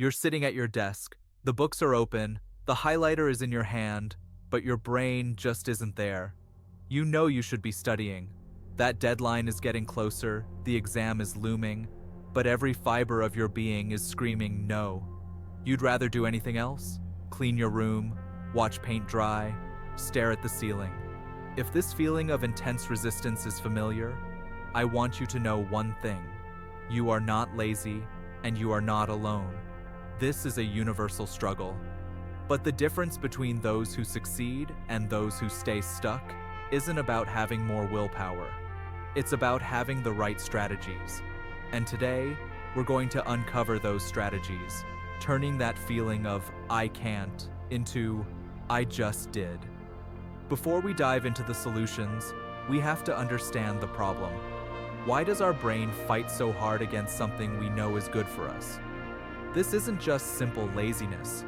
You're sitting at your desk, the books are open, the highlighter is in your hand, but your brain just isn't there. You know you should be studying. That deadline is getting closer, the exam is looming, but every fiber of your being is screaming no. You'd rather do anything else? Clean your room, watch paint dry, stare at the ceiling. If this feeling of intense resistance is familiar, I want you to know one thing. You are not lazy, and you are not alone. This is a universal struggle. But the difference between those who succeed and those who stay stuck isn't about having more willpower. It's about having the right strategies. And today, we're going to uncover those strategies, turning that feeling of "I can't" into "I just did." Before we dive into the solutions, we have to understand the problem. Why does our brain fight so hard against something we know is good for us? This isn't just simple laziness.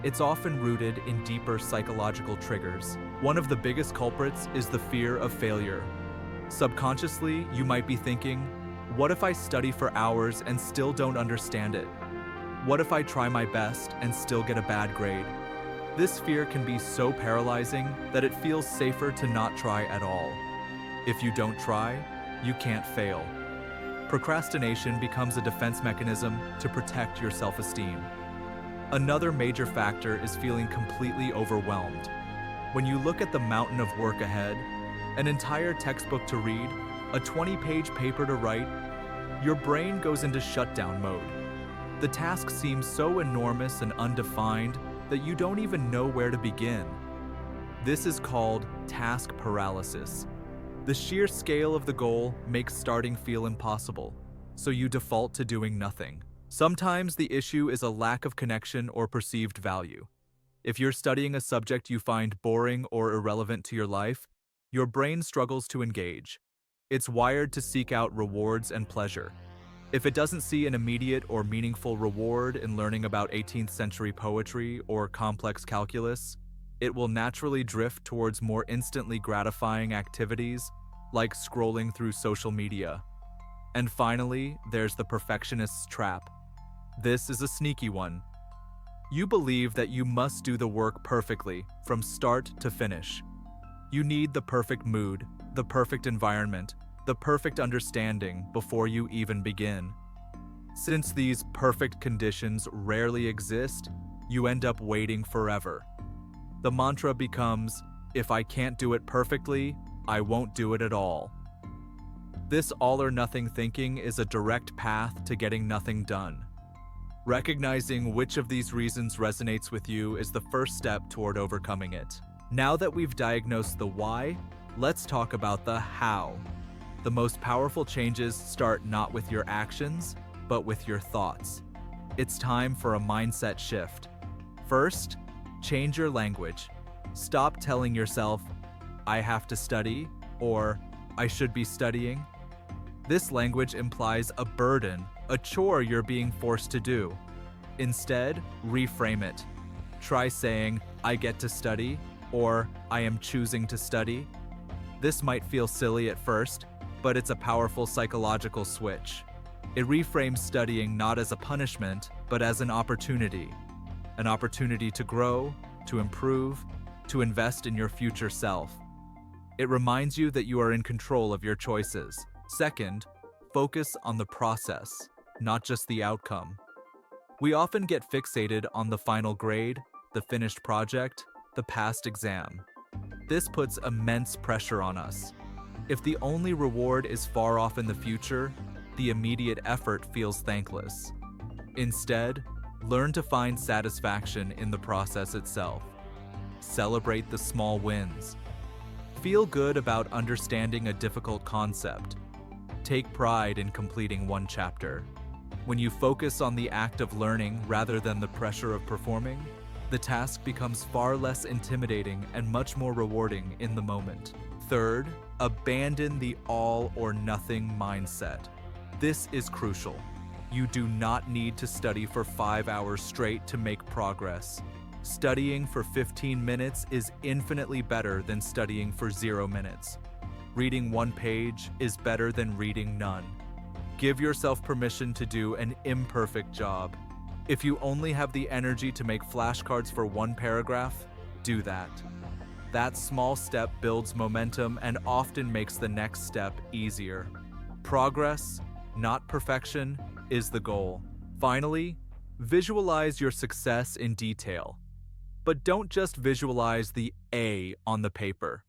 It's often rooted in deeper psychological triggers. One of the biggest culprits is the fear of failure. Subconsciously, you might be thinking, what if I study for hours and still don't understand it? What if I try my best and still get a bad grade? This fear can be so paralyzing that it feels safer to not try at all. If you don't try, you can't fail. Procrastination becomes a defense mechanism to protect your self-esteem. Another major factor is feeling completely overwhelmed. When you look at the mountain of work ahead, an entire textbook to read, a 20-page paper to write, your brain goes into shutdown mode. The task seems so enormous and undefined that you don't even know where to begin. This is called task paralysis. The sheer scale of the goal makes starting feel impossible, so you default to doing nothing. Sometimes the issue is a lack of connection or perceived value. If you're studying a subject you find boring or irrelevant to your life, your brain struggles to engage. It's wired to seek out rewards and pleasure. If it doesn't see an immediate or meaningful reward in learning about 18th century poetry or complex calculus, it will naturally drift towards more instantly gratifying activities like scrolling through social media. And finally, there's the perfectionist's trap. This is a sneaky one. You believe that you must do the work perfectly from start to finish. You need the perfect mood, the perfect environment, the perfect understanding before you even begin. Since these perfect conditions rarely exist, you end up waiting forever. The mantra becomes, if I can't do it perfectly, I won't do it at all. This all-or-nothing thinking is a direct path to getting nothing done. Recognizing which of these reasons resonates with you is the first step toward overcoming it. Now that we've diagnosed the why, let's talk about the how. The most powerful changes start not with your actions, but with your thoughts. It's time for a mindset shift. First, change your language. Stop telling yourself, I have to study, or I should be studying. This language implies a burden, a chore you're being forced to do. Instead, reframe it. Try saying, I get to study, or I am choosing to study. This might feel silly at first, but it's a powerful psychological switch. It reframes studying not as a punishment, but as an opportunity. An opportunity to grow, to improve, to invest in your future self. It reminds you that you are in control of your choices. Second, focus on the process, not just the outcome. We often get fixated on the final grade, the finished project, the passed exam. This puts immense pressure on us. If the only reward is far off in the future, the immediate effort feels thankless. Instead, learn to find satisfaction in the process itself. Celebrate the small wins. Feel good about understanding a difficult concept. Take pride in completing one chapter. When you focus on the act of learning rather than the pressure of performing, the task becomes far less intimidating and much more rewarding in the moment. Third, abandon the all or nothing mindset. This is crucial. You do not need to study for 5 hours straight to make progress. Studying for 15 minutes is infinitely better than studying for 0 minutes. Reading one page is better than reading none. Give yourself permission to do an imperfect job. If you only have the energy to make flashcards for one paragraph, do that. That small step builds momentum and often makes the next step easier. Progress, not perfection, is the goal. Finally, visualize your success in detail. But don't just visualize the A on the paper.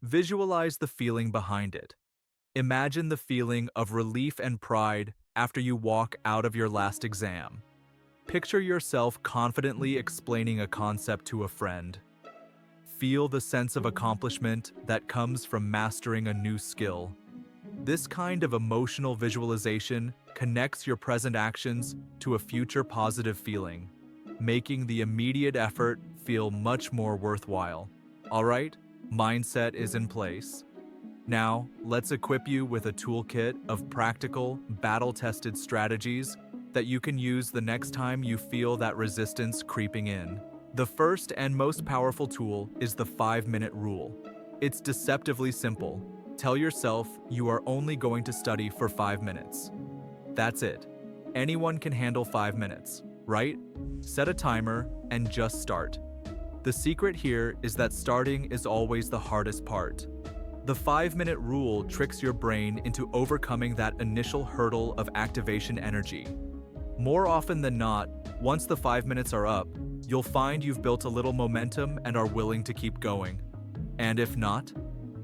Visualize the feeling behind it. Imagine the feeling of relief and pride after you walk out of your last exam. Picture yourself confidently explaining a concept to a friend. Feel the sense of accomplishment that comes from mastering a new skill. This kind of emotional visualization connects your present actions to a future positive feeling, making the immediate effort feel much more worthwhile. All right, mindset is in place. Now, let's equip you with a toolkit of practical, battle-tested strategies that you can use the next time you feel that resistance creeping in. The first and most powerful tool is the 5-minute rule. It's deceptively simple. Tell yourself you are only going to study for 5 minutes. That's it. Anyone can handle 5 minutes, right? Set a timer and just start. The secret here is that starting is always the hardest part. The 5-minute rule tricks your brain into overcoming that initial hurdle of activation energy. More often than not, once the 5 minutes are up, you'll find you've built a little momentum and are willing to keep going. And if not,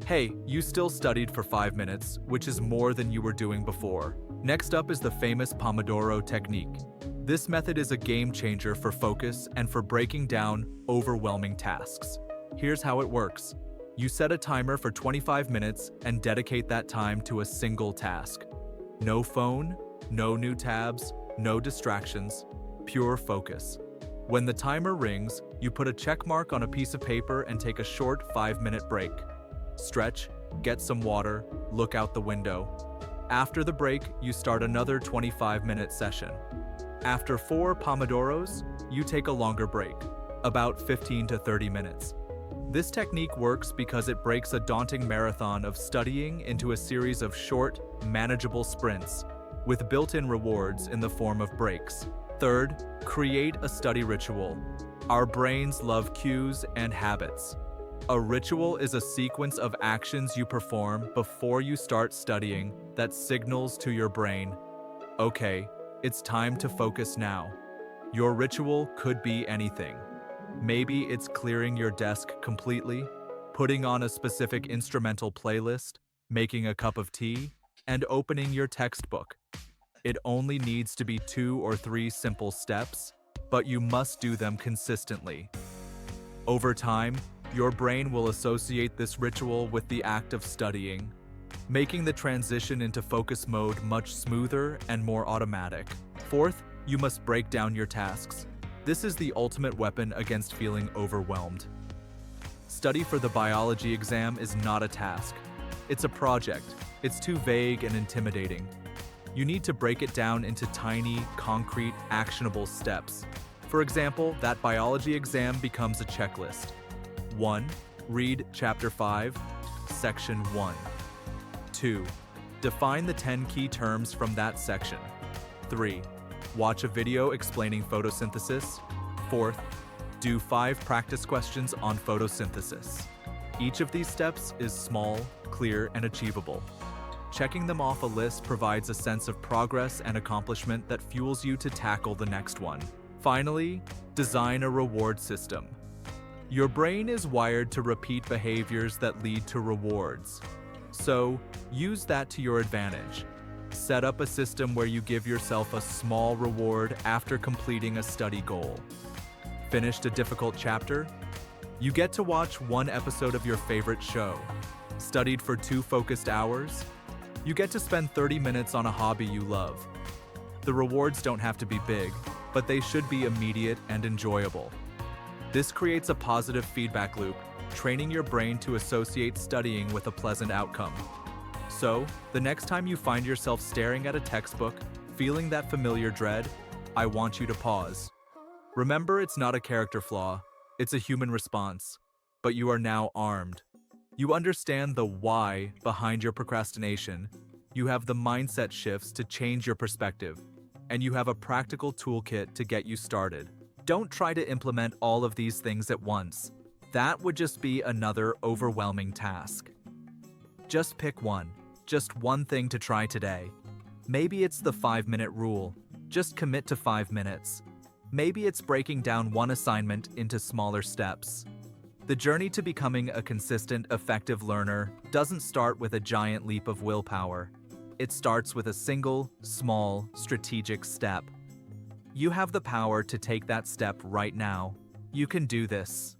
hey, you still studied for 5 minutes, which is more than you were doing before. Next up is the famous Pomodoro Technique. This method is a game changer for focus and for breaking down overwhelming tasks. Here's how it works. You set a timer for 25 minutes and dedicate that time to a single task. No phone, no new tabs, no distractions, pure focus. When the timer rings, you put a check mark on a piece of paper and take a short 5-minute break. Stretch, get some water, look out the window. After the break, you start another 25-minute session. After 4 Pomodoros, you take a longer break, about 15 to 30 minutes. This technique works because it breaks a daunting marathon of studying into a series of short, manageable sprints, with built-in rewards in the form of breaks. Third, create a study ritual. Our brains love cues and habits. A ritual is a sequence of actions you perform before you start studying that signals to your brain, okay, it's time to focus now. Your ritual could be anything. Maybe it's clearing your desk completely, putting on a specific instrumental playlist, making a cup of tea, and opening your textbook. It only needs to be 2 or 3 simple steps, but you must do them consistently. Over time, your brain will associate this ritual with the act of studying, making the transition into focus mode much smoother and more automatic. Fourth, you must break down your tasks. This is the ultimate weapon against feeling overwhelmed. Study for the biology exam is not a task. It's a project. It's too vague and intimidating. You need to break it down into tiny, concrete, actionable steps. For example, that biology exam becomes a checklist. 1. Read Chapter 5, Section 1. 2. Define the 10 key terms from that section. 3. Watch a video explaining photosynthesis. 4th, do 5 practice questions on photosynthesis. Each of these steps is small, clear, and achievable. Checking them off a list provides a sense of progress and accomplishment that fuels you to tackle the next one. Finally, design a reward system. Your brain is wired to repeat behaviors that lead to rewards. So, use that to your advantage. Set up a system where you give yourself a small reward after completing a study goal. Finished a difficult chapter? You get to watch 1 episode of your favorite show. Studied for 2 focused hours? You get to spend 30 minutes on a hobby you love. The rewards don't have to be big, but they should be immediate and enjoyable. This creates a positive feedback loop, training your brain to associate studying with a pleasant outcome. So, the next time you find yourself staring at a textbook, feeling that familiar dread, I want you to pause. Remember, it's not a character flaw, it's a human response, but you are now armed. You understand the why behind your procrastination. You have the mindset shifts to change your perspective. and you have a practical toolkit to get you started. Don't try to implement all of these things at once. That would just be another overwhelming task. Just pick one. Just one thing to try today. Maybe it's the 5-minute rule. Just commit to 5 minutes. Maybe it's breaking down one assignment into smaller steps. The journey to becoming a consistent, effective learner doesn't start with a giant leap of willpower. It starts with a single, small, strategic step. You have the power to take that step right now. You can do this.